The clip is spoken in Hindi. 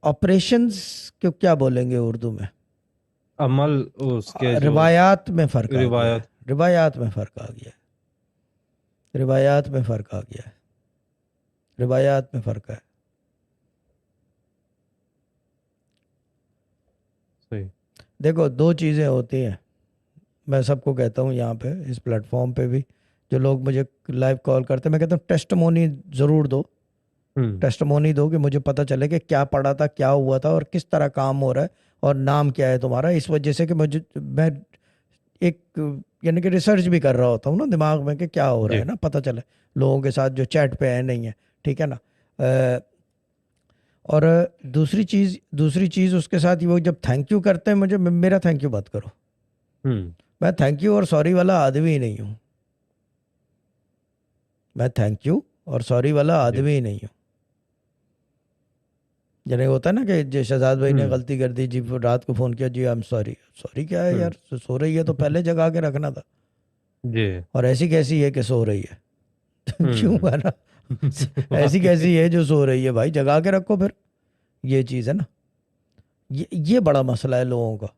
ऑपरेशंस को क्या बोलेंगे उर्दू में? अमल उसके जो रिवायात में फ़र्क आ गया है। रिवायत। रिवायात में फ़र्क आ गया है। रिवायात में फ़र्क आ गया है। रिवायात में फ़र्क है। सही। देखो, दो चीज़ें होती हैं, मैं सबको कहता हूँ यहाँ पे, इस प्लेटफॉर्म पे भी, जो लोग मुझे लाइव कॉल करते हैं, मैं कहता हूँ टेस्टमोनी ज़रूर दो। टेस्टमोनी दो कि मुझे पता चले कि क्या पढ़ा था, क्या हुआ था और किस तरह काम हो रहा है और नाम क्या है तुम्हारा। इस वजह से कि मैं एक यानी कि रिसर्च भी कर रहा होता हूँ ना दिमाग में कि क्या हो रहा जी। है ना, पता चले लोगों के साथ जो चैट पे है नहीं है, ठीक है ना। और दूसरी चीज़ उसके साथ वो जब थैंक यू करते हैं मुझे, मेरा थैंक यू मत करो। मैं थैंक यू और सॉरी वाला आदमी ही नहीं हूँ। मैं थैंक यू और सॉरी वाला जी। आदमी ही नहीं हूँ। जैसे होता है ना कि जो शहजाद भाई ने गलती कर दी जी, रात को फ़ोन किया जी आई एम सॉरी। सॉरी क्या है यार, सो रही है तो पहले जगा के रखना था। जी। और ऐसी कैसी है कि सो रही है? क्यों है ना, ऐसी कैसी है जो सो रही है भाई, जगा के रखो फिर। ये चीज़ है ना, ये बड़ा मसला है लोगों का।